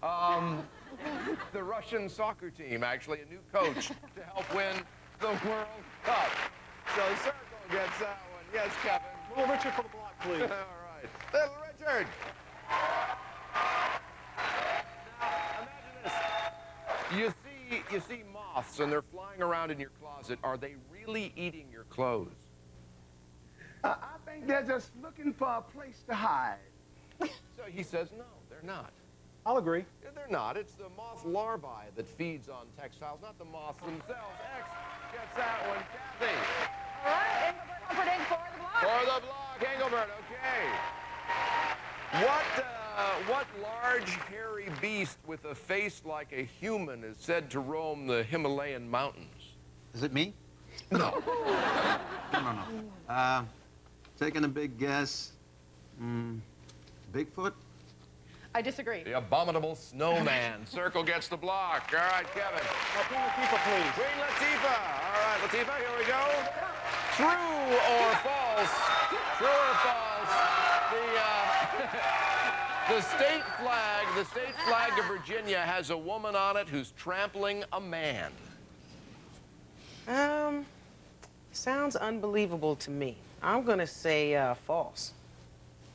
The Russian soccer team, actually, a new coach to help win the World Cup. So Circle gets that one. Yes, Kevin. Little Richard for the block, please. All right. Little Richard. Now, imagine this. You see moths, and they're flying around in your closet. Are they really eating your clothes? I think they're just looking for a place to hide. So he says, no, they're not. I'll agree. Yeah, they're not. It's the moth larvae that feeds on textiles, not the moths themselves. X gets that one. Kathy. All right, Engelbert Humperdinck for the block. For the block, Engelbert, okay. What large, hairy beast with a face like a human is said to roam the Himalayan mountains? Is it me? No. No. Taking a big guess. Bigfoot? I disagree. The abominable snowman. Circle gets the block. All right, Kevin. Queen Latifah, please. Queen Latifah. All right, Latifah, here we go. True or false? True or false? The state flag of Virginia has a woman on it who's trampling a man. Sounds unbelievable to me. I'm gonna say false.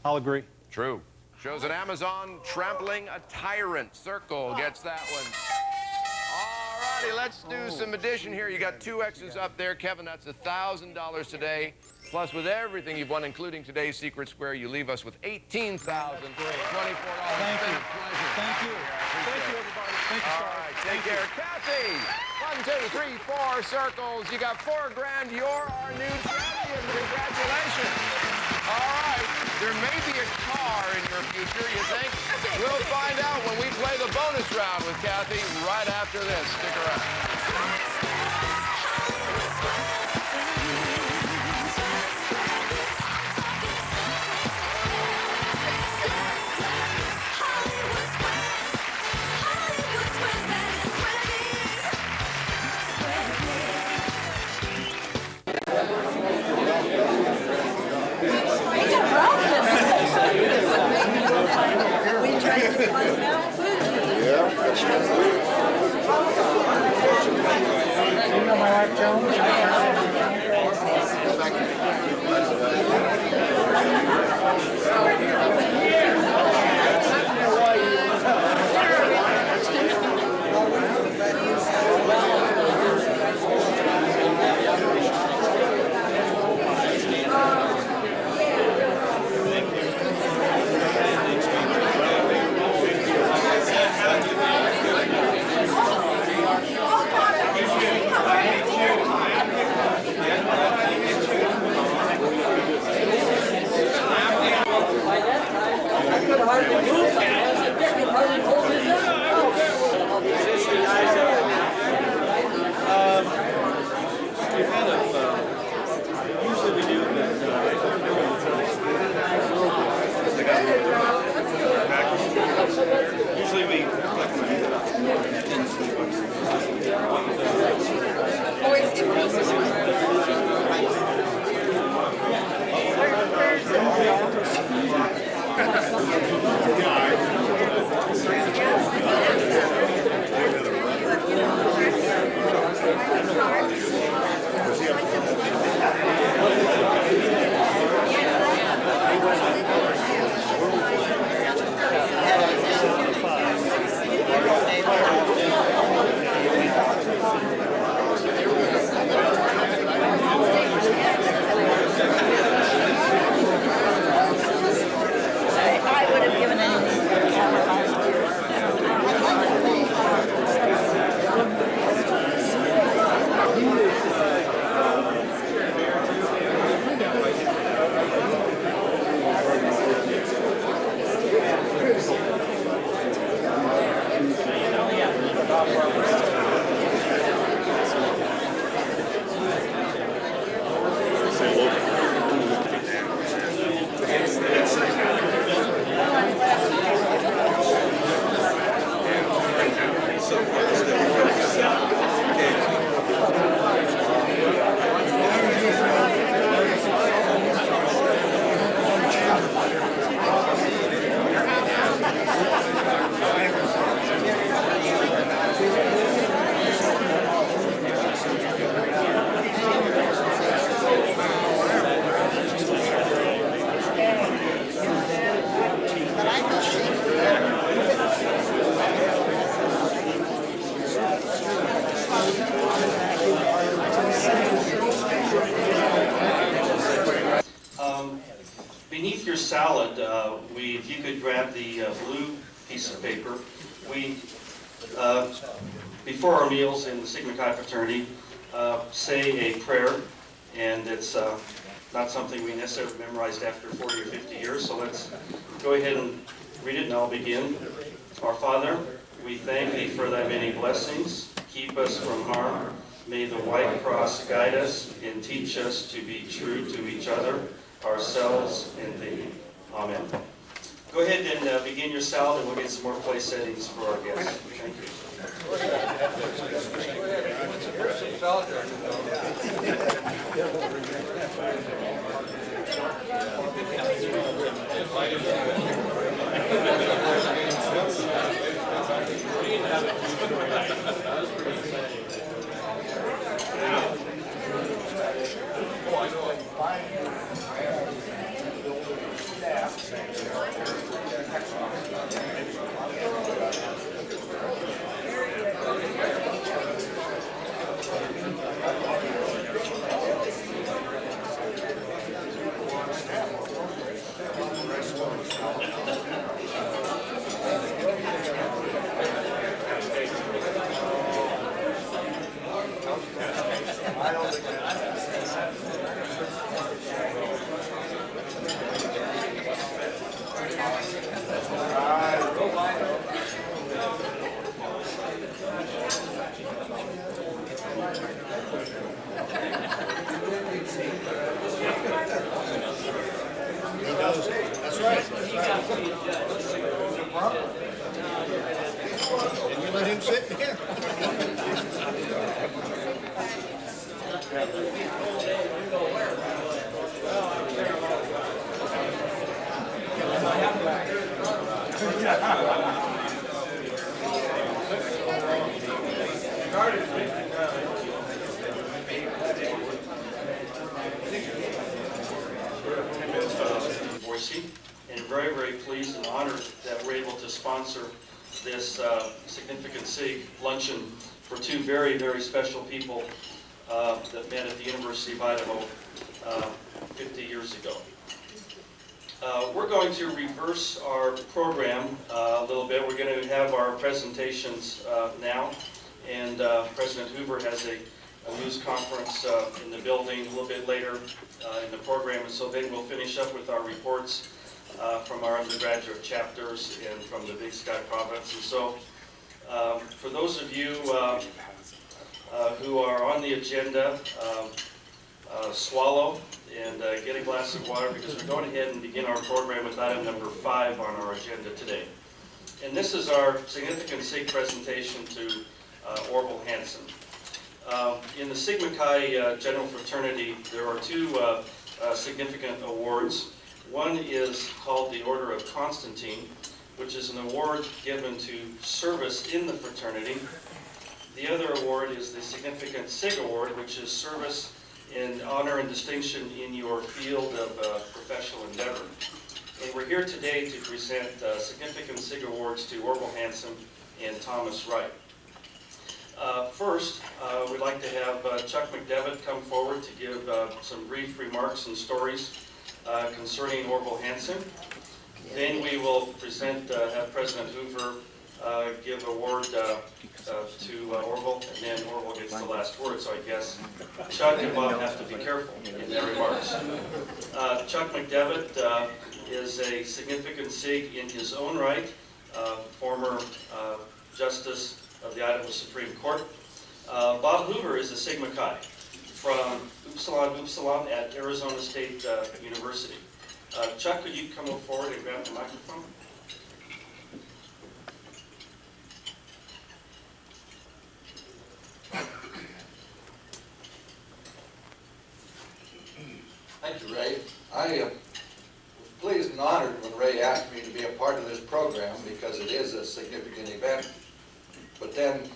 I'll agree. True. Shows an Amazon trampling a tyrant. Circle gets that one. All righty, let's do some addition here. You got 2 X's up there. Kevin, that's $1,000 today. Plus, with everything you've won, including today's Secret Square, you leave us with $18,024. Thank you. It's been a pleasure. Thank you. Thank you, everybody. Thank you, All right, take care. Kathy, 1, 2, 3, 4 circles. You got $4 grand. You're our new champion. Congratulations. All right, there may be a car in your future, you think? We'll find out when we play the bonus round with Kathy right after this. Stick around. You know my wife, Joan? ballot, if you could grab the blue piece of paper, we, before our meals in the Sigma Chi fraternity, say a prayer, and it's not something we necessarily memorized after 40 or 50 years, so let's go ahead and read it, and I'll begin. Our Father, we thank Thee for Thy many blessings. Keep us from harm. May the white cross guide us and teach us to be true to each other, ourselves, and Thee. Amen. Go ahead and begin your salad, and we'll get some more place settings for our guests. Thank you. That's right. And you let him sit here. Boise, and very, very pleased and honored that we're able to sponsor this Significant Sig luncheon for two very, very special people that met at the University of Idaho 50 years ago. We're going to reverse our program a little bit. We're going to have our presentations now, and President Hoover has a news conference in the building a little bit later in the program, and so then we'll finish up with our reports from our undergraduate chapters and from the Big Sky province. And so for those of you who are on the agenda, swallow and get a glass of water, because we're going ahead and begin our program with item number 5 on our agenda today. And this is our Significant Sig presentation to Orval Hansen. In the Sigma Chi General Fraternity, there are two significant awards. One is called the Order of Constantine, which is an award given to service in the fraternity. The other award is the Significant Sig Award, which is service in honor and distinction in your field of professional endeavor. And we're here today to present Significant Sig Awards to Orval Hansen and Thomas Wright. First, we'd like to have Chuck McDevitt come forward to give some brief remarks and stories concerning Orval Hansen. Then we will present, have President Hoover give award to Orval, and then Orval gets the last word, so I guess Chuck and Bob have to be careful in their remarks. Chuck McDevitt is a Significant Sig in his own right, former Justice of the Idaho Supreme Court. Bob Hoover is a Sigma Chi from Upsilon at Arizona State University. Chuck, could you come forward and grab the microphone? Thank you, Ray. I was pleased and honored when Ray asked me to be a part of this program because it is a significant event. But then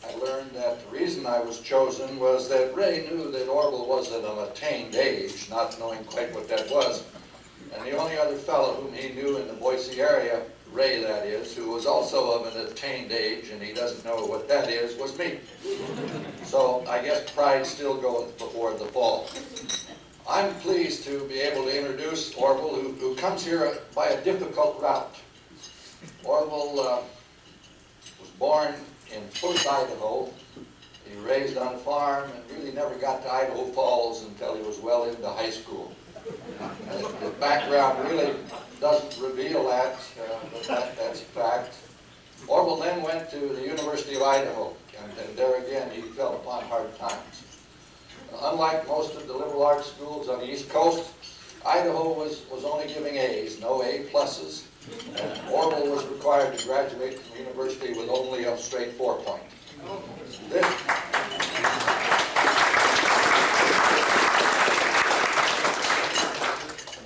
I learned that the reason I was chosen was that Ray knew that Orval was at an attained age, not knowing quite what that was. And the only other fellow whom he knew in the Boise area, Ray that is, who was also of an attained age, and he doesn't know what that is, was me. So I guess pride still goeth before the fall. I'm pleased to be able to introduce Orval, who comes here by a difficult route. Orval was born in Boise, Idaho. He raised on a farm and really never got to Idaho Falls until he was well into high school. His background really doesn't reveal that, but that's a fact. Orval then went to the University of Idaho, and there again he fell upon hard times. Unlike most of the liberal arts schools on the East Coast, Idaho was only giving A's, no A+. Orval was required to graduate from the university with only a straight 4-point.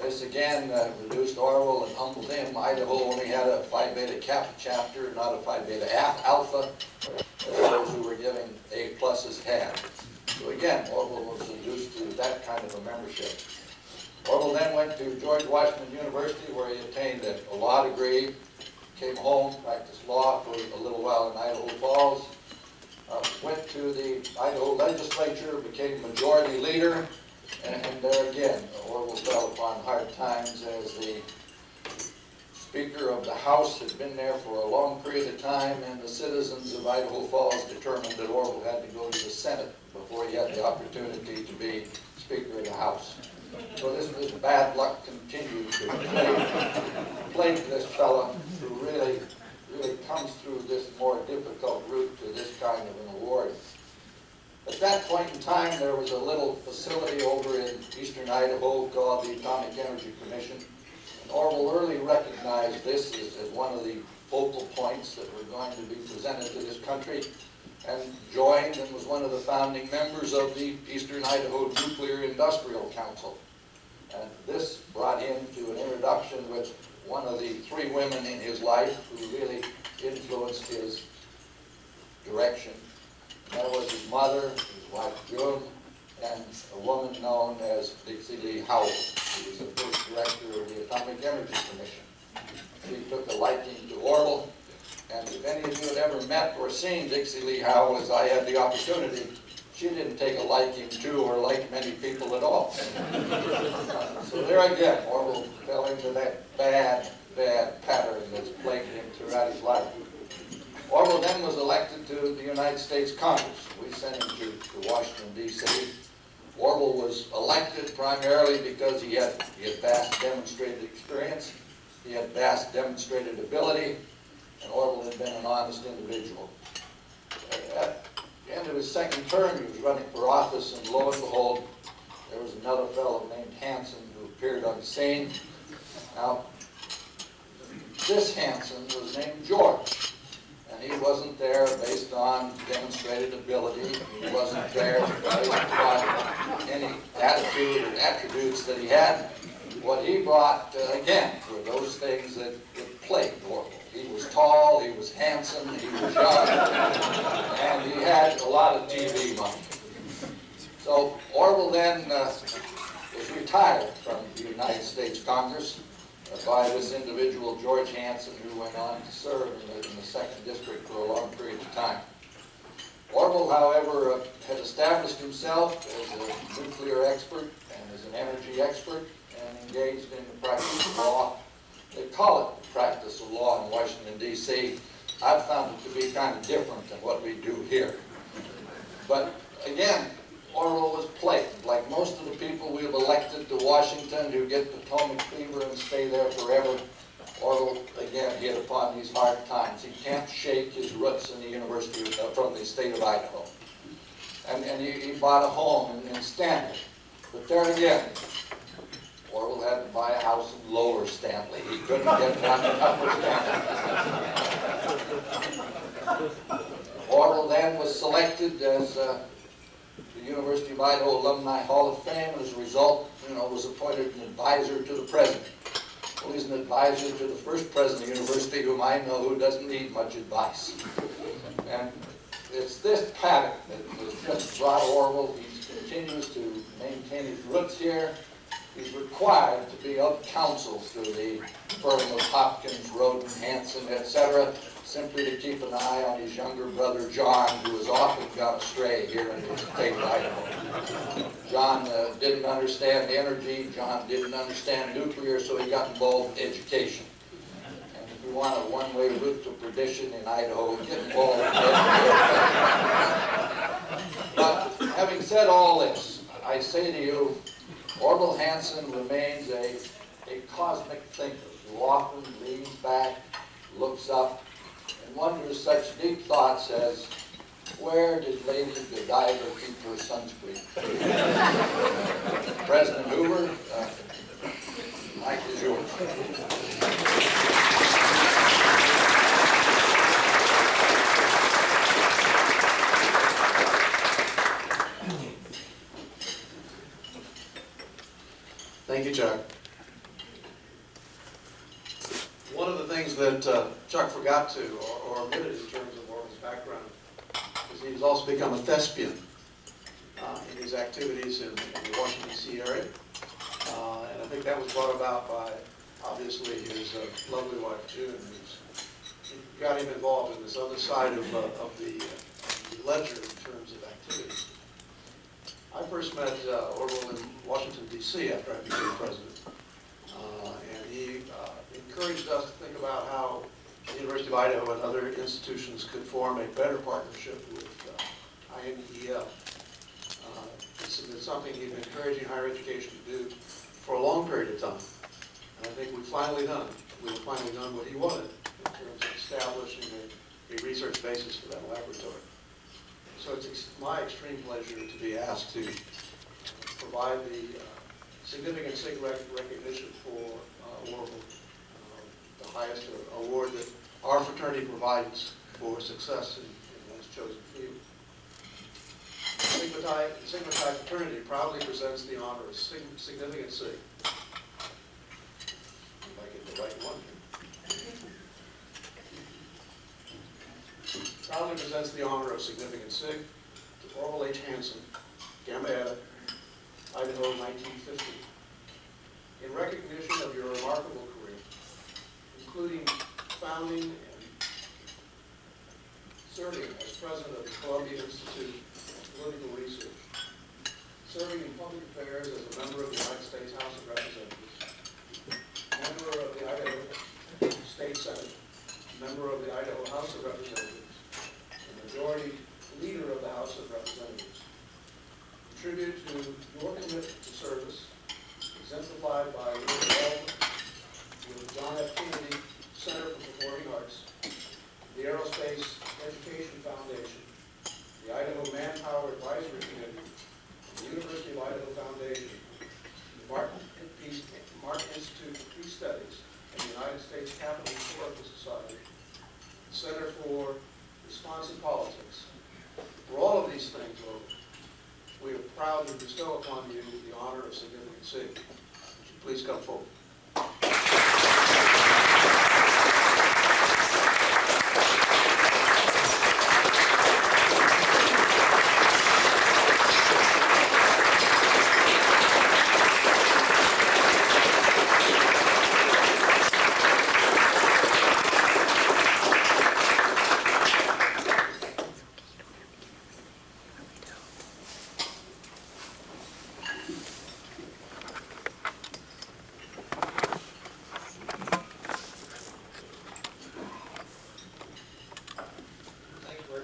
This again reduced Orval and humbled him. Idaho only had a Phi Beta Kappa chapter, not a Phi Beta Alpha, as those who were giving A+ had. So again, Orval was reduced to that kind of a membership. Orval then went to George Washington University, where he attained a law degree, came home, practiced law for a little while in Idaho Falls, went to the Idaho legislature, became majority leader, and there again, Orval fell upon hard times as the Speaker of the House had been there for a long period of time, and the citizens of Idaho Falls determined that Orval had to go to the Senate before he had the opportunity to be Speaker of the House. So this bad luck continued to plague this fellow, who really comes through this more difficult route to this kind of an award. At that point in time, there was a little facility over in eastern Idaho called the Atomic Energy Commission. And Orval early recognized this as one of the focal points that were going to be presented to this country, and joined and was one of the founding members of the Eastern Idaho Nuclear Industrial Council. And this brought him to an introduction with one of the 3 women in his life who really influenced his direction. And that was his mother, his wife June, and a woman known as Dixie Lee Howell, who was the first director of the Atomic Energy Commission. She took a liking to Orval, and if any of you had ever met or seen Dixie Lee Howell, as I had the opportunity, she didn't take a liking to or like many people at all. So there again, Orval fell into that bad pattern that's plagued him throughout his life. Orval then was elected to the United States Congress. We sent him to Washington, D.C. Orval was elected primarily because he had vast demonstrated experience, he had vast demonstrated ability, and Orval had been an honest individual. At the end of his second term, he was running for office, and lo and behold, there was another fellow named Hansen who appeared on the scene. Now, this Hansen was named George, and he wasn't there based on demonstrated ability. He wasn't there based on any attitude or attributes that he had. What he brought, again, were those things that plagued Orval. He was tall, he was handsome, he was young, and he had a lot of TV money. So Orval then was retired from the United States Congress by this individual, George Hansen, who went on to serve in the 2nd District for a long period of time. Orval, however, had established himself as a nuclear expert and as an energy expert, and engaged in the practice of law. They call it the practice of law in Washington, D.C. I've found it to be kind of different than what we do here. But again, Orval was plagued. Like most of the people we've elected to Washington who get Potomac fever and stay there forever, Orval, again, hit upon these hard times. He can't shake his roots in the university from the state of Idaho. And he bought a home in Stanley. But there again, Orval had to buy a house in Lower Stanley. He couldn't get one in Upper Stanley. Orval then was selected as the University of Idaho Alumni Hall of Fame, and as a result, was appointed an advisor to the president. Well, he's an advisor to the first president of the university, whom I know, who doesn't need much advice. And it's this pattern that has just brought Orval. He continues to maintain his roots here. He's required to be of counsel to the firm of Hopkins, Roden, Hansen, etc., simply to keep an eye on his younger brother John, who has often gone astray here in the state of Idaho. John didn't understand energy, John didn't understand nuclear, so he got involved in education. And if you want a one-way route to perdition in Idaho, get involved in education. But having said all this, I say to you, Orval Hansen remains a cosmic thinker who often leans back, looks up, and wonders such deep thoughts as, where did Lady Godiva keep her sunscreen? President Hoover, mic is yours. Thank you, Chuck. One of the things that Chuck forgot to, or omitted in terms of Orval's background, is he's also become a thespian in his activities in the Washington, D.C. area. And I think that was brought about by, obviously, his lovely wife, June, who's got him involved in this other side of the ledger in terms of activities. I first met Orval in Washington, D.C. after I became president. And he encouraged us to think about how the University of Idaho and other institutions could form a better partnership with INEL. It's something he's been encouraging higher education to do for a long period of time. And I think we've finally done what he wanted in terms of establishing a research basis for that laboratory. So it's my extreme pleasure to be asked to provide the Significant Sig recognition for Orval, the highest award that our fraternity provides for success in this chosen field. The Sigma Chi fraternity proudly presents the honor of Significant Sig. If I get the right one here. Proudly presents the honor of Significant Sig to Orval H. Hansen, Gamma Eta, Idaho, 1950. In recognition of your remarkable career, including founding and serving as president of the Columbia Institute of Political Research, serving in public affairs as a member of the United States House of Representatives, member of the Idaho State Senate, member of the Idaho House of Representatives, and majority leader of the House of Representatives. Tribute to your commitment to service, exemplified by your involvement with the John F. Kennedy Center for Performing Arts, the Aerospace Education Foundation, the Idaho Manpower Advisory Committee, the University of Idaho Foundation, the Martin Institute for Peace Studies, and the United States Capital Historical Society, the Center for Responsive Politics. For all of these things, we are proud to bestow upon you the honor of Significant Sig. Would you please come forward?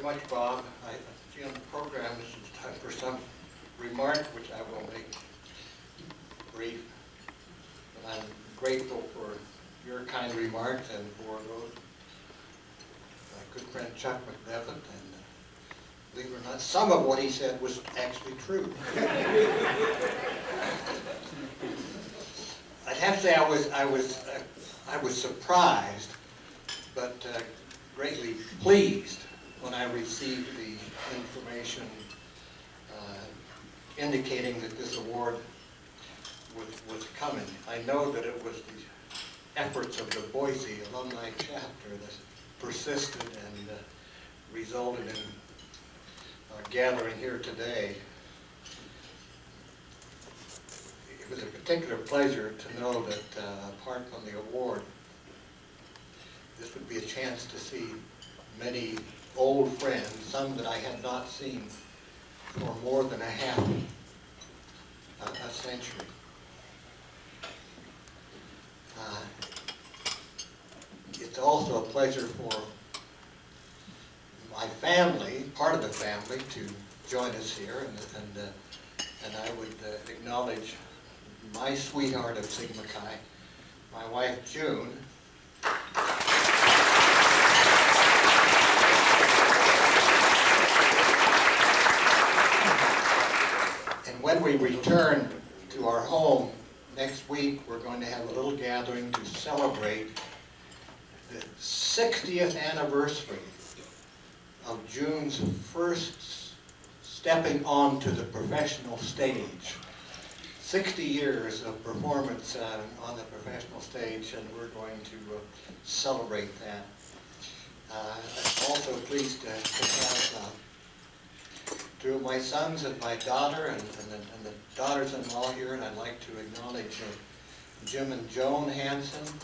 Much, Bob. I see on the program this is time for some remark, which I will make brief. And I'm grateful for your kind remarks and for those my good friend Chuck McDevitt. And believe it or not, some of what he said was actually true. I'd have to say I was surprised, but greatly pleased when I received the information indicating that this award was coming. I know that it was the efforts of the Boise alumni chapter that persisted and resulted in gathering here today. It was a particular pleasure to know that apart from the award, this would be a chance to see many old friends, some that I had not seen for more than a century. It's also a pleasure for my family, part of the family, to join us here, and I would acknowledge my sweetheart of Sigma Chi, my wife June. And when we return to our home next week, we're going to have a little gathering to celebrate the 60th anniversary of June's first stepping onto the professional stage. 60 years of performance on the professional stage, and we're going to celebrate that. I'm also pleased to have two of my sons and my daughter and the daughters-in-law here, and I'd like to acknowledge Jim and Joan Hansen.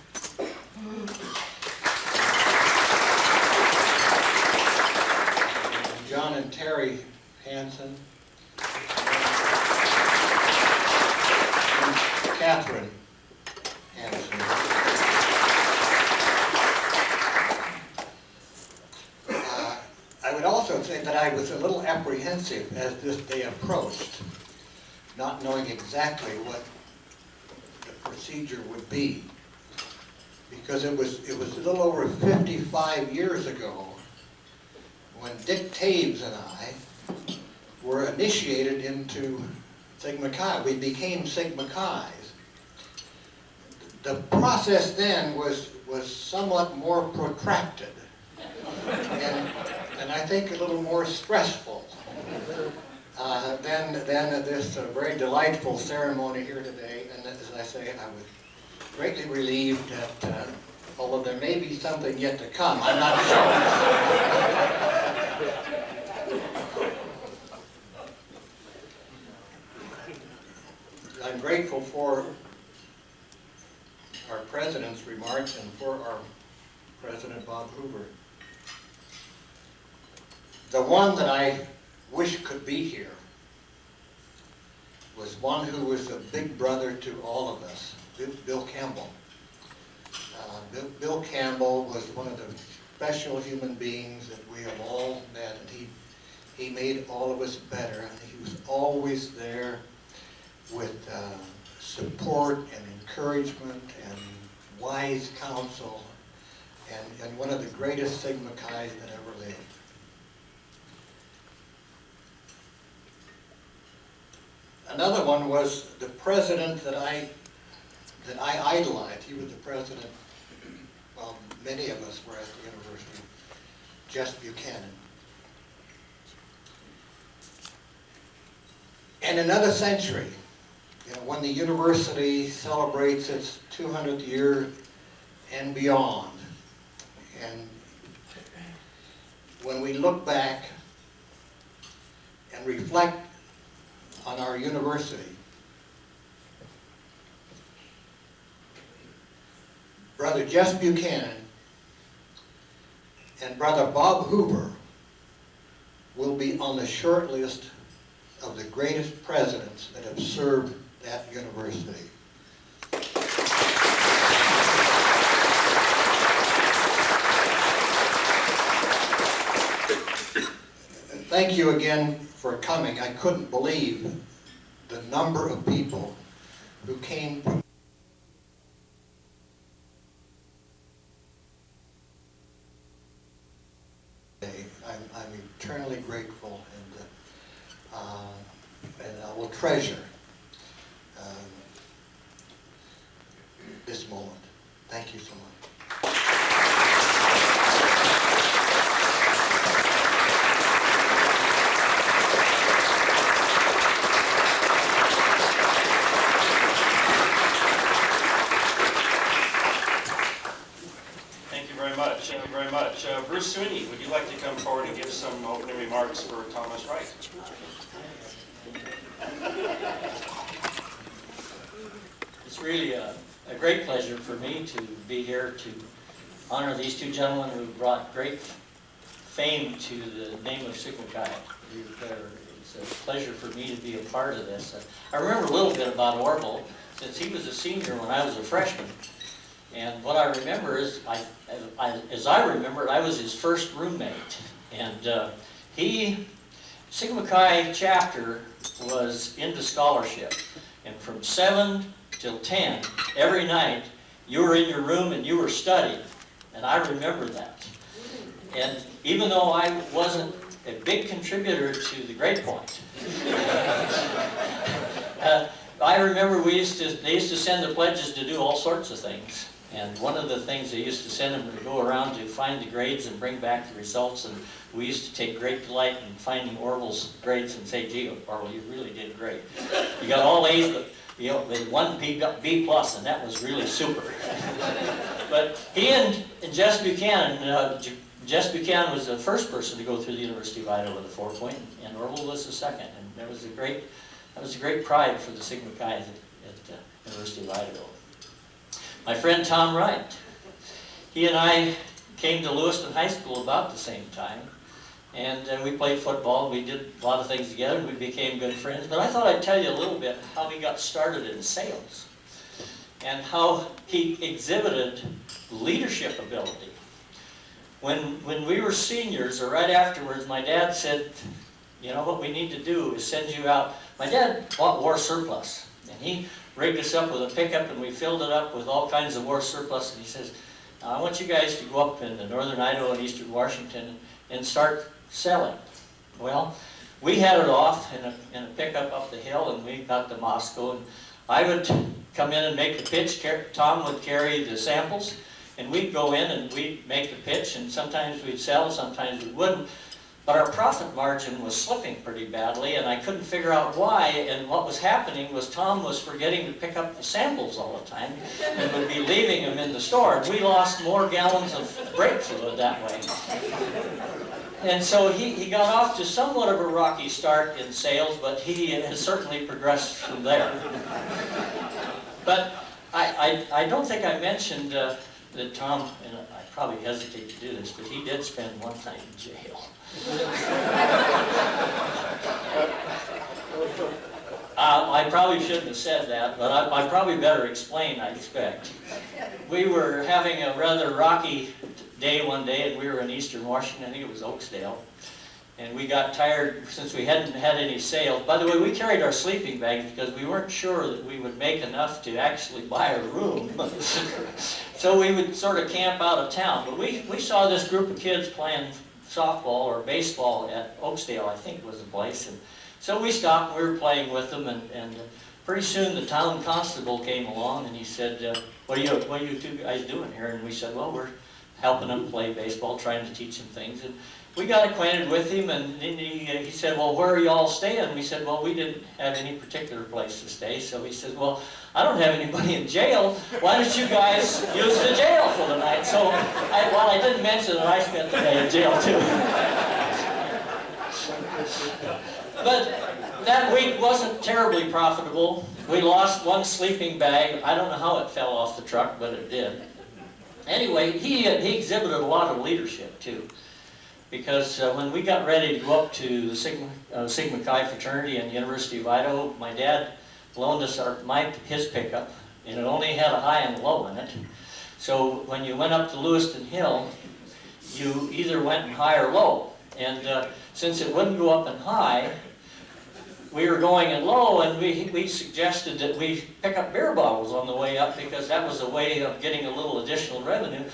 John and Terry Hansen. And Catherine Hansen. I would also say that I was a little apprehensive as this day approached, not knowing exactly what the procedure would be, because it was a little over 55 years ago when Dick Taves and I were initiated into Sigma Chi. We became Sigma Chi's. The process then was somewhat more protracted and I think a little more stressful than this very delightful ceremony here today. And as I say, I was greatly relieved that although there may be something yet to come, I'm not sure. I'm grateful for our president's remarks and for our President Bob Hoover. The one that I wish could be here was one who was a big brother to all of us, Bill Campbell. Bill Campbell was one of the special human beings that we have all met, and he made all of us better, and he was always there with support and encouragement and wise counsel, and one of the greatest Sigma Chi's that ever lived. Another one was the president that I idolized. He was the president, well, many of us were at the university, Jess Buchanan. In another century, when the university celebrates its 200th year and beyond, and when we look back and reflect on our university, Brother Jess Buchanan and Brother Bob Hoover will be on the short list of the greatest presidents that have served that university. Thank you again for coming. I couldn't believe the number of people who came. I'm eternally grateful, and I will treasure this moment. Thank you so much. Thank you very much. Thank you very much. Bruce Sweeney, would you like to come forward and give some opening remarks for Thomas Wright? It's really a great pleasure for me to be here to honor these two gentlemen who brought great fame to the name of Sigma Chi. It's a pleasure for me to be a part of this. I remember a little bit about Orval, since he was a senior when I was a freshman. And what I remember is, as I remember it, I was his first roommate. And Sigma Chi chapter was into scholarship. And from 7 till 10, every night, you were in your room and you were studying. And I remember that. And even though I wasn't a big contributor to the grade point, I remember they used to send the pledges to do all sorts of things. And one of the things they used to send them to go around to find the grades and bring back the results. And we used to take great delight in finding Orval's grades and say, gee, Orval, you really did great. You got all A's, but with one B plus, and that was really super. But he and Jess Buchanan, Jess Buchanan was the first person to go through the University of Idaho with a 4-point, and Orval was the second. And that was a great pride for the Sigma Chi at University of Idaho. My friend Tom Wright, he and I came to Lewiston High School about the same time, and we played football. We did a lot of things together, and we became good friends. But I thought I'd tell you a little bit how he got started in sales and how he exhibited leadership ability. When we were seniors, or right afterwards, my dad said, you know, what we need to do is send you out. My dad bought war surplus, and he rigged us up with a pickup, and we filled it up with all kinds of war surplus, and he says, I want you guys to go up into northern Idaho and eastern Washington and start selling. Well, we headed off in a pickup up the hill, and we got to Moscow, and I would come in and make the pitch. Tom would carry the samples, and we'd go in and we'd make the pitch, and sometimes we'd sell, sometimes we wouldn't. But our profit margin was slipping pretty badly, and I couldn't figure out why. And what was happening was Tom was forgetting to pick up the samples all the time and would be leaving them in the store. And we lost more gallons of brake fluid that way. And so he got off to somewhat of a rocky start in sales, but he has certainly progressed from there. But I don't think I mentioned that Tom, and I probably hesitate to do this, but he did spend one time in jail. I probably shouldn't have said that, but I probably better explain, I expect. We were having a rather rocky day one day, and we were in eastern Washington. I think it was Oakdale. And we got tired since we hadn't had any sales. By the way, we carried our sleeping bags because we weren't sure that we would make enough to actually buy a room. So we would sort of camp out of town. But we saw this group of kids playing softball or baseball at Oakdale, I think was the place. And so we stopped, we were playing with them, and pretty soon the town constable came along, and he said, what are you two guys doing here? And we said, well, we're helping them play baseball, trying to teach them things. And we got acquainted with him, and he said, well, where are you all staying? We said, well, we didn't have any particular place to stay. So he said, well, I don't have anybody in jail. Why don't you guys use the jail for the night? So, I didn't mention that I spent the day in jail, too. But that week wasn't terribly profitable. We lost one sleeping bag. I don't know how it fell off the truck, but it did. Anyway, he exhibited a lot of leadership, too. Because when we got ready to go up to the Sigma Chi fraternity in the University of Idaho, my dad loaned us his pickup, and it only had a high and low in it. So when you went up to Lewiston Hill, you either went in high or low. And since it wouldn't go up in high, we were going in low, and we suggested that we pick up beer bottles on the way up because that was a way of getting a little additional revenue.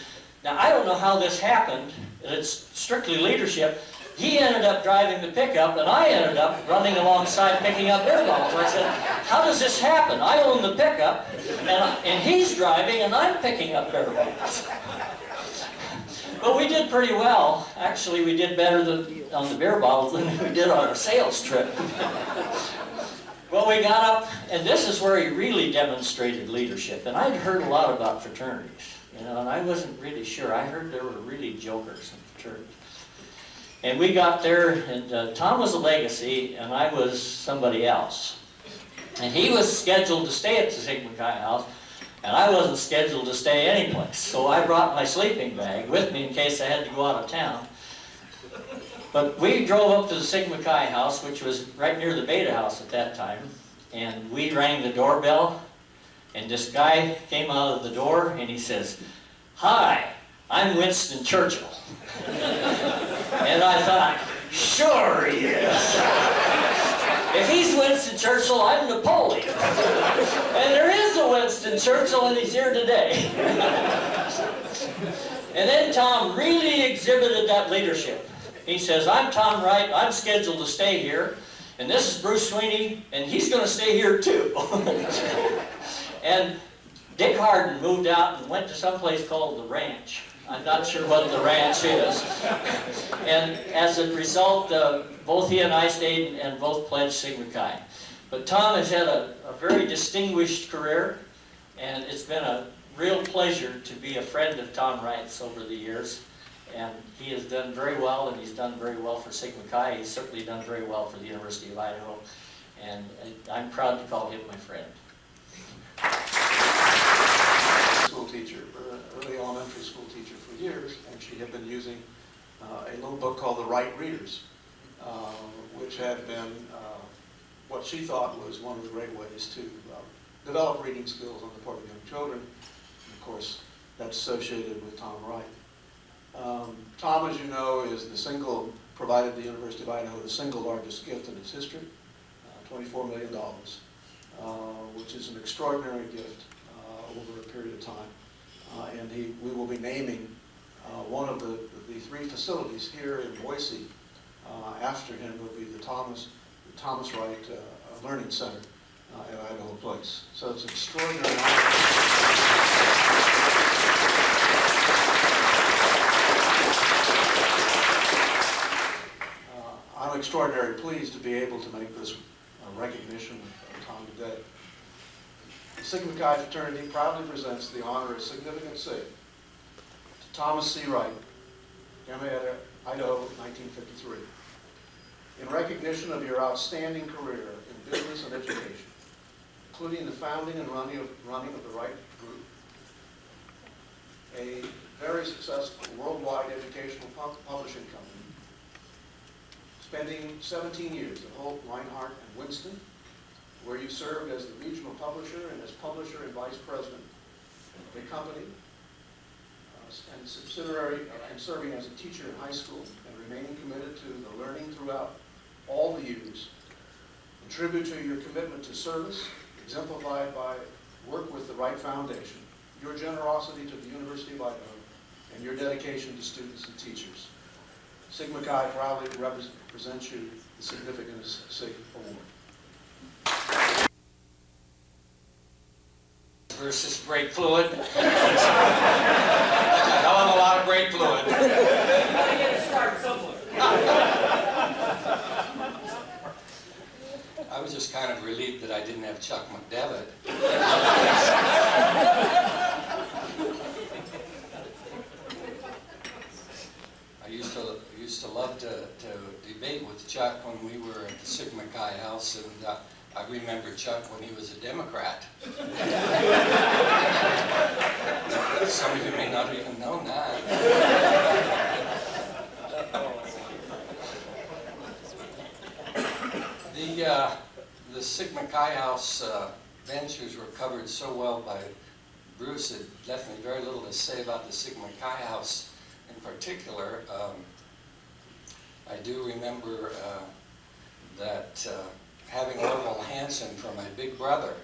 Now, I don't know how this happened. It's strictly leadership. He ended up driving the pickup, and I ended up running alongside picking up beer bottles. I said, how does this happen? I own the pickup, and he's driving, and I'm picking up beer bottles. But we did pretty well. Actually, we did better on the beer bottles than we did on our sales trip. Well, we got up, and this is where he really demonstrated leadership. And I'd heard a lot about fraternities. And I wasn't really sure. I heard there were really jokers in fraternities. And we got there, and Tom was a legacy, and I was somebody else. And he was scheduled to stay at the Sigma Chi house, and I wasn't scheduled to stay anyplace. So I brought my sleeping bag with me in case I had to go out of town. But we drove up to the Sigma Chi house, which was right near the Beta house at that time, and we rang the doorbell, and this guy came out of the door and he says, "Hi, I'm Winston Churchill." And I thought, sure he is. If he's Winston Churchill, I'm Napoleon. And there is a Winston Churchill, and he's here today. And then Tom really exhibited that leadership. He says, "I'm Tom Wright, I'm scheduled to stay here, and this is Bruce Sweeney, and he's going to stay here too." And Dick Harden moved out and went to some place called the Ranch. I'm not sure what the Ranch is. And as a result, both he and I stayed and both pledged Sigma Chi. But Tom has had a very distinguished career, and it's been a real pleasure to be a friend of Tom Wright's over the years. And he has done very well, and he's done very well for Sigma Chi. He's certainly done very well for the University of Idaho. And I'm proud to call him my friend. School teacher, early elementary school teacher for years, and she had been using a little book called The Wright Readers, which had been what she thought was one of the great ways to develop reading skills on the part of young children. And of course, that's associated with Tom Wright. Tom, as you know, is provided the University of Idaho the single largest gift in its history, $24 million, which is an extraordinary gift over a period of time. And we will be naming one of the three facilities here in Boise after him will be the Thomas Wright Learning Center at Idaho Place. So it's an extraordinary honor. I'm extraordinarily pleased to be able to make this recognition of Tom today. The Sigma Chi fraternity proudly presents the honor of Significant Sig to Thomas C. Wright, MA at Idaho, 1953. In recognition of your outstanding career in business and education, including the founding and running of the Wright Group, a very successful worldwide educational publishing company, spending 17 years at Holt, Reinhardt, and Winston, where you served as the regional publisher and as publisher and vice president of the company, and subsidiary, and serving as a teacher in high school, and remaining committed to the learning throughout all the years. In tribute to your commitment to service, exemplified by work with the Wright Foundation, your generosity to the University of Idaho, and your dedication to students and teachers. Sigma Chi proudly presents you the Significant Sig Award. Versus brake fluid. A hell of a lot of brake fluid. Gotta get it started somewhere. I was just kind of relieved that I didn't have Chuck McDevitt. I used to love to debate with Chuck when we were at the Sigma Chi house, and I remember Chuck when he was a Democrat. Some of you may not even know that. The Sigma Chi house ventures were covered so well by Bruce, it left me very little to say about the Sigma Chi house in particular. I do remember that having Orval Hansen for my big brother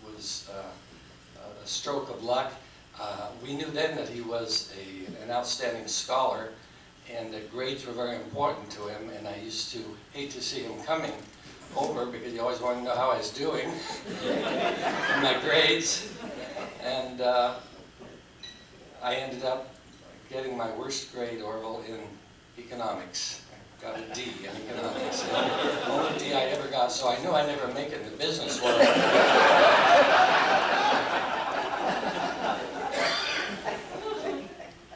was a stroke of luck. We knew then that he was an outstanding scholar, and that grades were very important to him, and I used to hate to see him coming over because he always wanted to know how I was doing in my grades. And I ended up getting my worst grade, Orval, in economics. I got a D in economics. The only D I ever got, so I knew I'd never make it in the business world.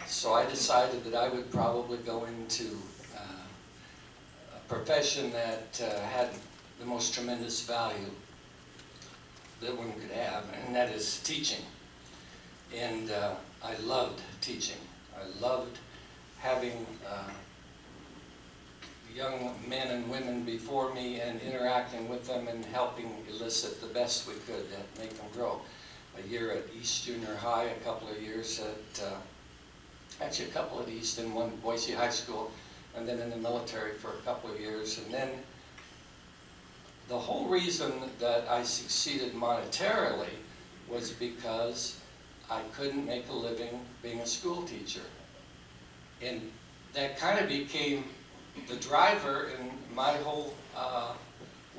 So I decided that I would probably go into a profession that had the most tremendous value that one could have, and that is teaching. And I loved teaching. I loved having young men and women before me and interacting with them and helping elicit the best we could to make them grow. A year at East Junior High, a couple of years at, actually a couple at East and one at Boise High School, and then in the military for a couple of years. And then the whole reason that I succeeded monetarily was because I couldn't make a living being a school teacher. And that kind of became the driver in my whole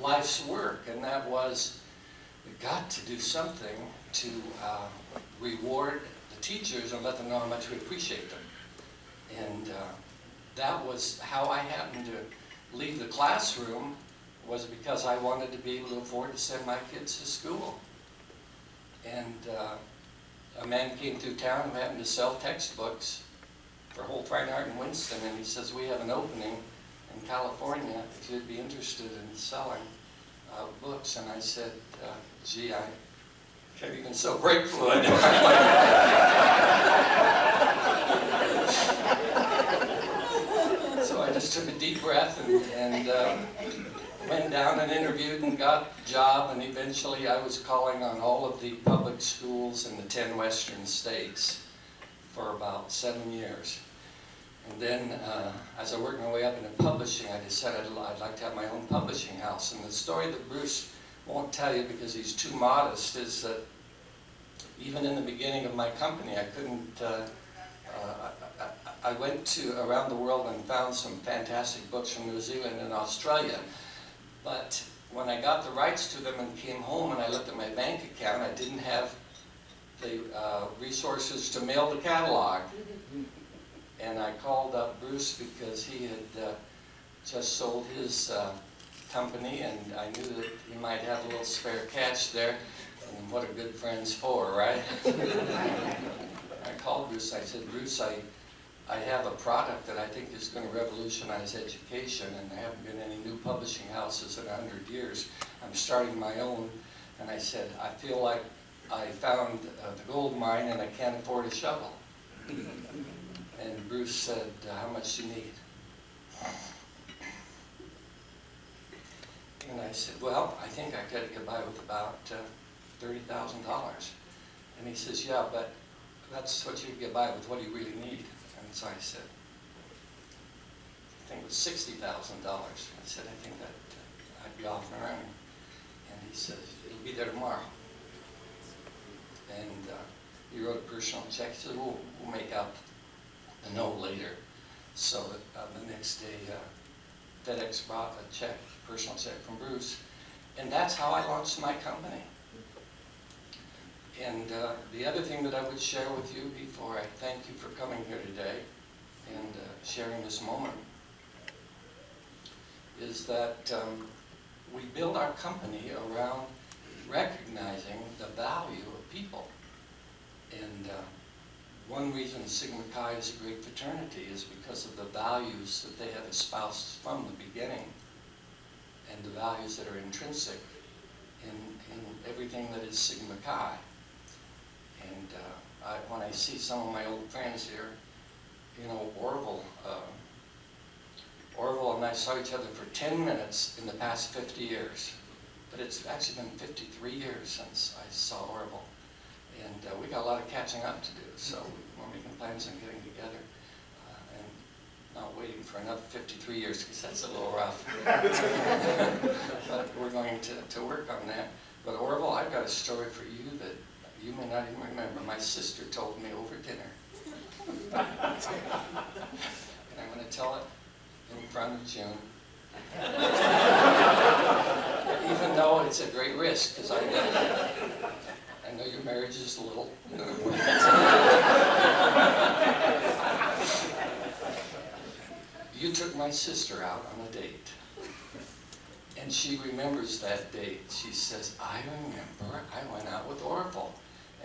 life's work, and that was, we got to do something to reward the teachers and let them know how much we appreciate them. And that was how I happened to leave the classroom, was because I wanted to be able to afford to send my kids to school. And a man came through town who happened to sell textbooks for Holt Fine Art in Winston, and he says, we have an opening in California if you'd be interested in selling books. And I said, gee, I can't even sew brake fluid. So I just took a deep breath and went down and interviewed and got a job, and eventually I was calling on all of the public schools in the 10 western states for about 7 years. And then as I worked my way up into publishing, I decided I'd like to have my own publishing house. And the story that Bruce won't tell you because he's too modest is that even in the beginning of my company, I couldn't, I went around the world and found some fantastic books from New Zealand and Australia. But when I got the rights to them and came home and I looked at my bank account, I didn't have the resources to mail the catalog. And I called up Bruce because he had just sold his company, and I knew that he might have a little spare cash there. And what are good friends for, right? I called Bruce. I said, Bruce, I have a product that I think is going to revolutionize education, and there haven't been any new publishing houses in 100 years. I'm starting my own. And I said, I feel like I found the gold mine and I can't afford a shovel. And Bruce said, how much do you need? And I said, well, I think I could get by with about $30,000. And he says, yeah, but that's what you get by with. What do you really need? And so I said, I think it was $60,000. I said, I think that I'd be off and running. And he says, it'll be there tomorrow. And he wrote a personal check. He said, we'll make out the note later. So the next day, FedEx brought a check, personal check from Bruce. And that's how I launched my company. And the other thing that I would share with you before I thank you for coming here today and sharing this moment is that we build our company around recognizing the value of people. And one reason Sigma Chi is a great fraternity is because of the values that they have espoused from the beginning, and the values that are intrinsic in everything that is Sigma Chi. And when I see some of my old friends here, you know, Orval and I saw each other for 10 minutes in the past 50 years. But it's actually been 53 years since I saw Orval. And we got a lot of catching up to do, so we're making plans on getting together and not waiting for another 53 years, because that's a little rough. But we're going to work on that. But Orval, I've got a story for you that you may not even remember. My sister told me over dinner. And I'm going to tell it in front of June. Even though it's a great risk, because I know your marriage is little. You took my sister out on a date. And she remembers that date. She says, I remember I went out with Orval,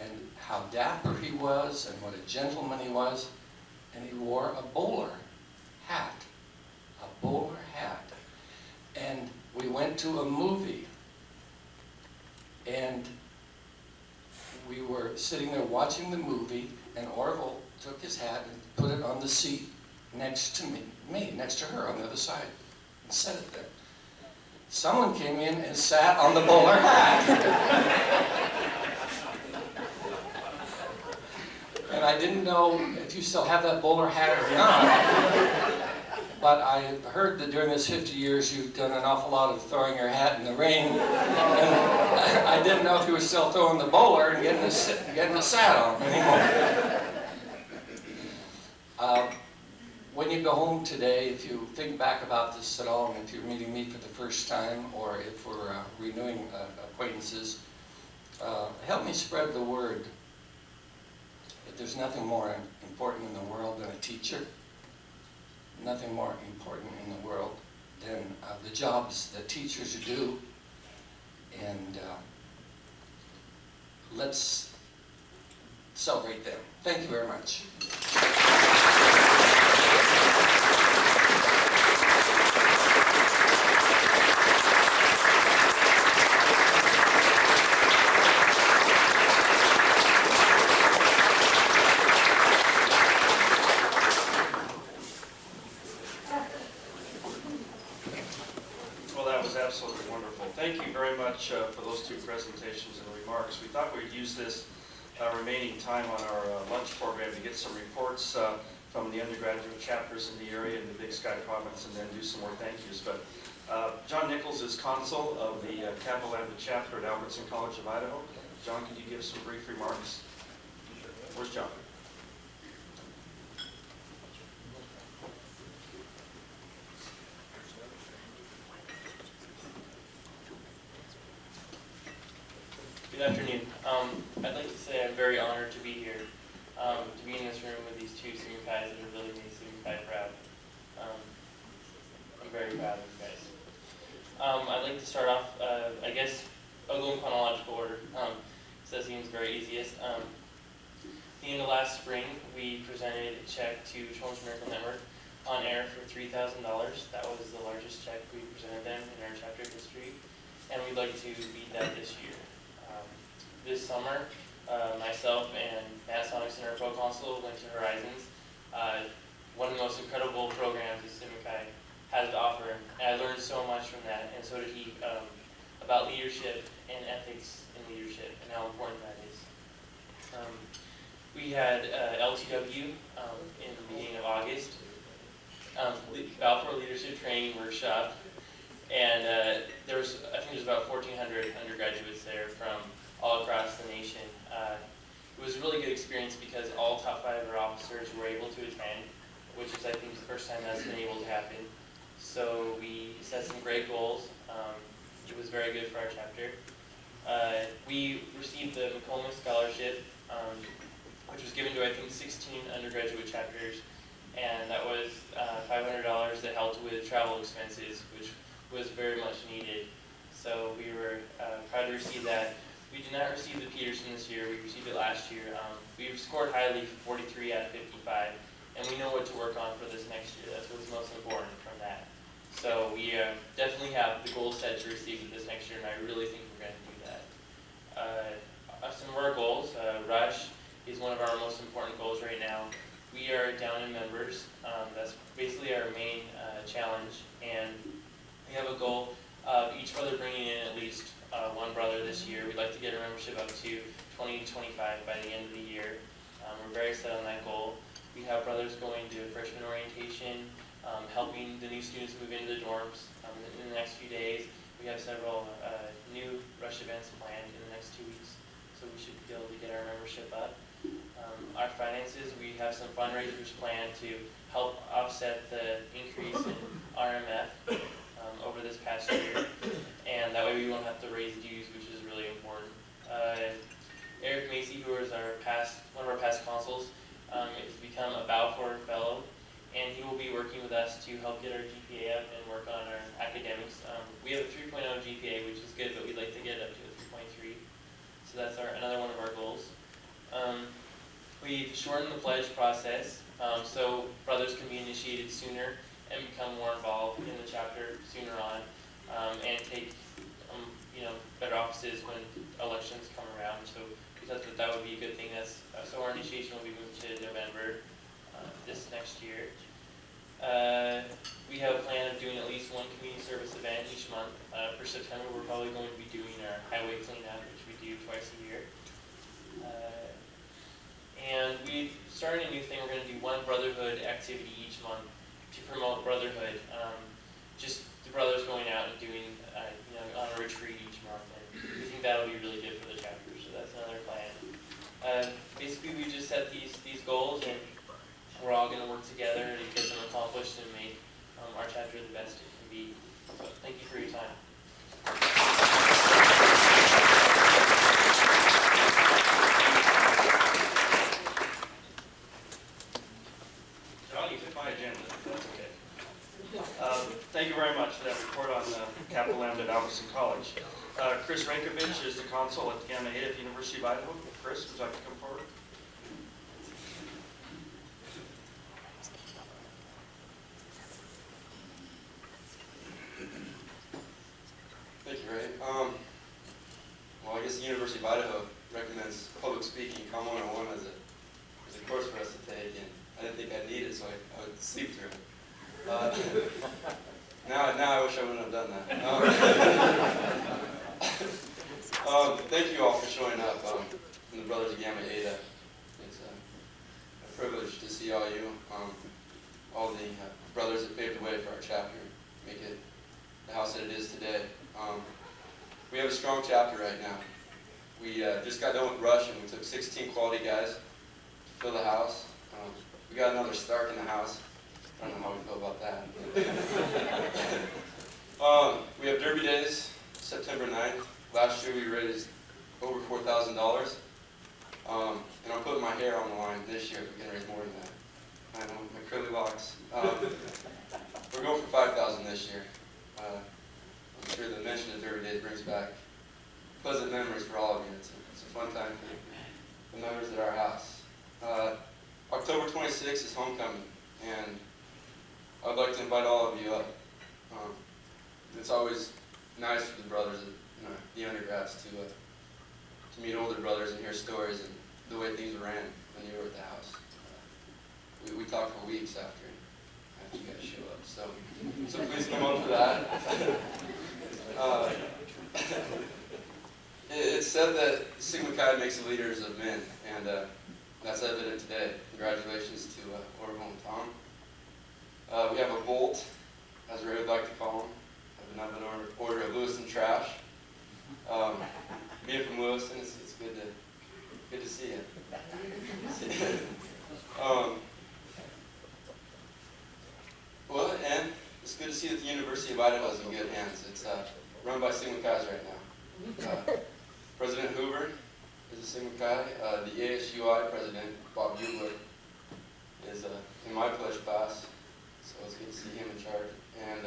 and how dapper he was and what a gentleman he was. And he wore a bowler hat. A bowler hat. And we went to a movie. And we were sitting there watching the movie, and Orval took his hat and put it on the seat next to me, next to her on the other side. and set it there. Someone came in and sat on the bowler hat. And I didn't know if you still have that bowler hat or not. But I heard that during this 50 years you've done an awful lot of throwing your hat in the ring. And I didn't know if you were still throwing the bowler and getting a sat on anymore. When you go home today, if you think back about this at all, and if you're meeting me for the first time, or if we're renewing acquaintances, help me spread the word that there's nothing more important in the world than a teacher. Nothing more important in the world than the jobs that teachers do. And let's celebrate them. Thank you very much. Absolutely wonderful. Thank you very much for those two presentations and remarks. We thought we'd use this remaining time on our lunch program to get some reports from the undergraduate chapters in the area in the Big Sky province, and then do some more thank yous. But John Nichols is consul of the Capital chapter at Albertson College of Idaho. John, could you give some brief remarks? Where's John? Good afternoon. I'd like to say I'm very honored to be here, to be in this room with these two Sigma Chi's that are really made Sigma Chi proud. I'm very proud of you guys. I'd like to start off, I guess, I'll go in chronological order, so that seems very easiest. The end of last spring, we presented a check to Children's Miracle Network on air for $3,000. That was the largest check we presented them in our chapter history, and we'd like to beat that this year. This summer, myself and Matt Sonicson, our pro-consul, went to Horizons, one of the most incredible programs that Sigma Chi has to offer. And I learned so much from that, and so did he, about leadership and ethics in leadership and how important that is. We had LTW in the beginning of August, Balfour Leadership Training Workshop, and I think there's about 1,400 undergraduates there from all across the nation. It was a really good experience because all top 5 of our officers were able to attend, which is, I think, the first time that's been able to happen. So we set some great goals. It was very good for our chapter. We received the McComas Scholarship, which was given to, I think, 16 undergraduate chapters, and that was $500 that helped with travel expenses, which was very much needed. So we were proud to receive that. We did not receive the Peterson this year. We received it last year. We scored highly, 43 out of 55, and we know what to work on for this next year. That's what's most important from that. So we definitely have the goal set to receive it this next year, and I really think we're going to do that. Some of our goals, Rush is one of our most important goals right now. We are down in members. That's basically our main challenge, and we have a goal of each brother bringing in at least one brother this year. We'd like to get our membership up to 20 to 25 by the end of the year. We're very set on that goal. We have brothers going to freshman orientation, helping the new students move into the dorms in the next few days. We have several new Rush events planned in the next 2 weeks, so we should be able to get our membership up. Our finances, we have some fundraisers planned to help offset the increase in RMF over this past year, and that way we won't have to raise dues, which is really important. Eric Macy, who is one of our past consuls, has become a Balfour Fellow, and he will be working with us to help get our GPA up and work on our academics. We have a 3.0 GPA, which is good, but we'd like to get it up to a 3.3. So that's another one of our goals. We've shortened the pledge process, so brothers can be initiated sooner and become more involved in the chapter sooner on, and take better offices when elections come around. So we thought that would be a good thing. So our initiation will be moved to November this next year. We have a plan of doing at least one community service event each month. For September, we're probably going to be doing our highway cleanup, which we do twice a year. And we started a new thing. We're going to do one brotherhood activity each month to promote brotherhood. Just the brothers going out and doing, on a retreat each month. And we think that'll be really good for the chapter. So that's another plan. Basically, we just set these goals, and we're all going to work together to get them accomplished and make our chapter the best it can be. So thank you for your time. John, you took my agenda. That's okay. Thank you very much for that report on Capital Land at Albertson College. Chris Rankovich is the consul at Gamma Eta at the University of Idaho. Chris, would you like to come forward? Thank you, Ray. Well, I guess the University of Idaho recommends public speaking COM 101 as a course for us to take, and I didn't think I'd need it, so I would sleep through it. Now I wish I wouldn't have done that. Thank you all for showing up, from the Brothers of Gamma Eta. It's a privilege to see all you, all the brothers that paved the way for our chapter, make it the house that it is today. We have a strong chapter right now. We just got done with Rush, and we took 16 quality guys to fill the house. We got another Stark in the house. I don't know how we feel about that. We have Derby Days, September 9th. Last year we raised over $4,000. And I'm putting my hair on the line this year if we can raise more than that. I know, my curly locks. We're going for $5,000 this year. I'm sure the mention of Derby Days brings back pleasant memories for all of you. It's a fun time for the members at our house. October 26th is homecoming, and I'd like to invite all of you up. It's always nice for the brothers, the undergrads, to meet older brothers and hear stories and the way things ran when you were at the house. We talked for weeks after you guys show up, so please come up for that. It's said that Sigma Chi makes the leaders of men, and that's evident today. Congratulations to Orval and Tom. We have a Bolt, as Ray would like to call him. I have another order of Lewiston trash. Being from Lewiston, it's good to see you. Well, and it's good to see that the University of Idaho is in good hands. It's run by Sigma Chi's right now. President Hoover is a Sigma Chi. The ASUI president, Bob Bugler, is in my pledge class, so it's good to see him in charge. And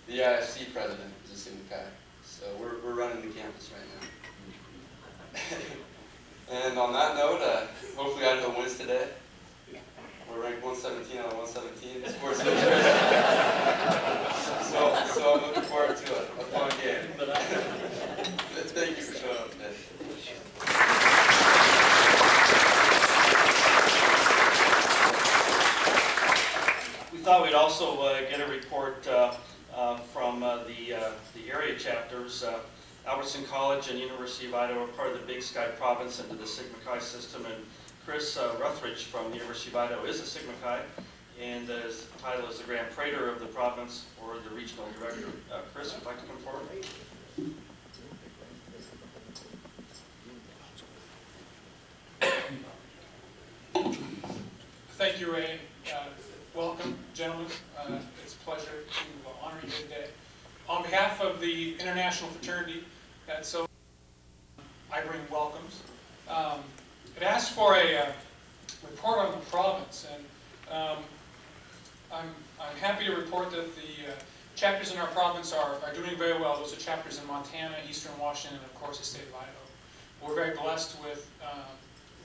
the IFC president is a Sigma Chi. So we're running the campus right now. And on that note, hopefully Idaho wins today. We're ranked 117 out of 117 in Sports Illustrated. So I'm looking forward to a fun game. Thank you for showing up today. We thought we'd also get a report from the area chapters. Albertson College and University of Idaho are part of the Big Sky province into the Sigma Chi system, and Chris Ruthridge from the University of Idaho is a Sigma Chi, and his title is the Grand Praetor of the province or the Regional Director. Chris, would you like to come forward? Thank you, Ray. Welcome, gentlemen. It's a pleasure to honor you today. On behalf of the International Fraternity, I bring welcomes. It asks for a report on the province, and I'm happy to report that the chapters in our province are doing very well. Those are chapters in Montana, Eastern Washington, and of course the state of Idaho. We're very blessed with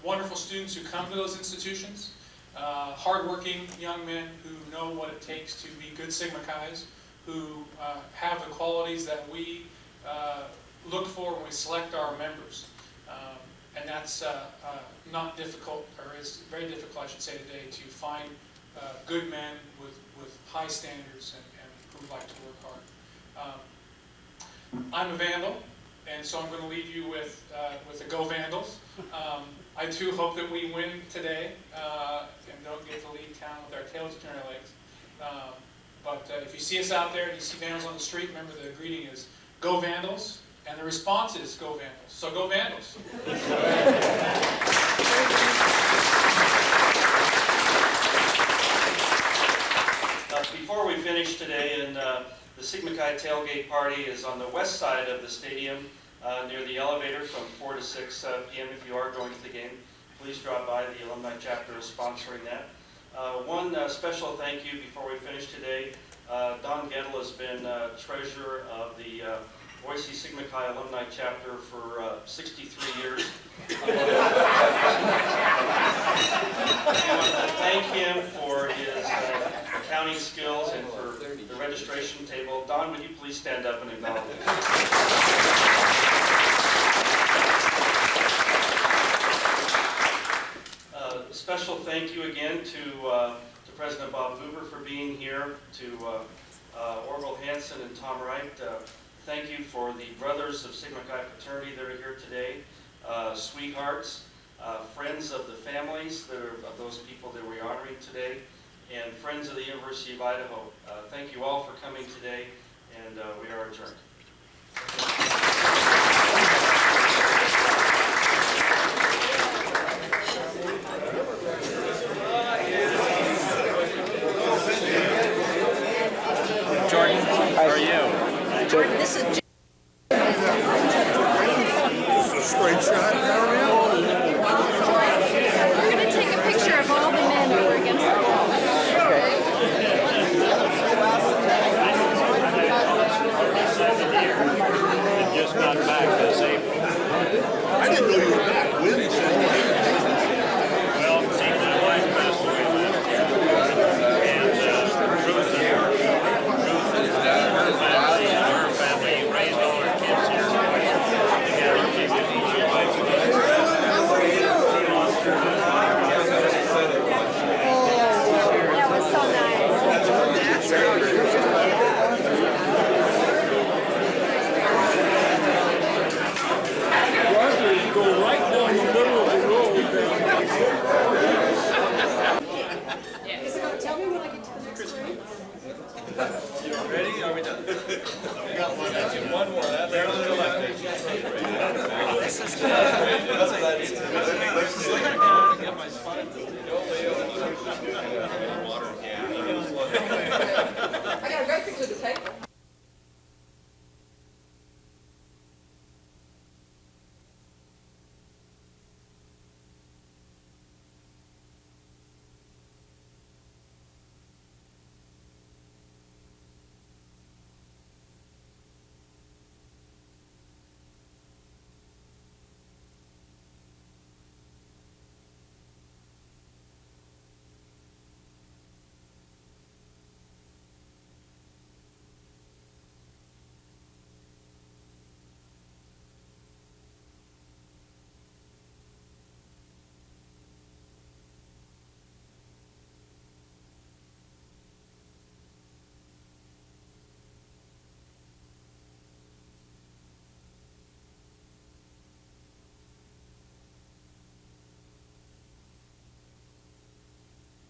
wonderful students who come to those institutions, hardworking young men who know what it takes to be good Sigma Chi's, who have the qualities that we look for when we select our members. And that's not difficult, or is very difficult, I should say, today, to find good men with high standards and who like to work part. I'm a Vandal, and so I'm going to leave you with the Go Vandals. I too hope that we win today and don't get to leave town with our tails between our legs. But if you see us out there and you see Vandals on the street, remember the greeting is Go Vandals, and the response is Go Vandals. So go Vandals. Before we finish today, and the Sigma Chi tailgate party is on the west side of the stadium near the elevator from 4 to 6 p.m. If you are going to the game, please drop by. The alumni chapter is sponsoring that. One special thank you before we finish today. Don Gettle has been treasurer of the Boise Sigma Chi alumni chapter for 63 years. I want to thank him for his accounting skills and for the registration table. Don, would you please stand up and acknowledge him? A special thank you again to President Bob Hoover for being here, to Orval Hansen and Tom Wright. Thank you for the brothers of Sigma Chi fraternity that are here today, sweethearts, friends of the families that are of those people that we're honoring today, and friends of the University of Idaho. Thank you all for coming today, and we are adjourned. Jordan, how are you? Jordan, this is a straight shot. We're going to take a picture of all the men who were against the wall. Just got back this April. I didn't know you were back. When? Well, it seems my wife passed away last year. And Ruth and her family raised all her kids here. Together, 15 years ago. That was so nice. Go right down the middle of the road. Tell me when I get to the next room. Ready? Are we done? We got one more. They're on the left. This is good. That's what that is. Get my spine. Water. Yeah.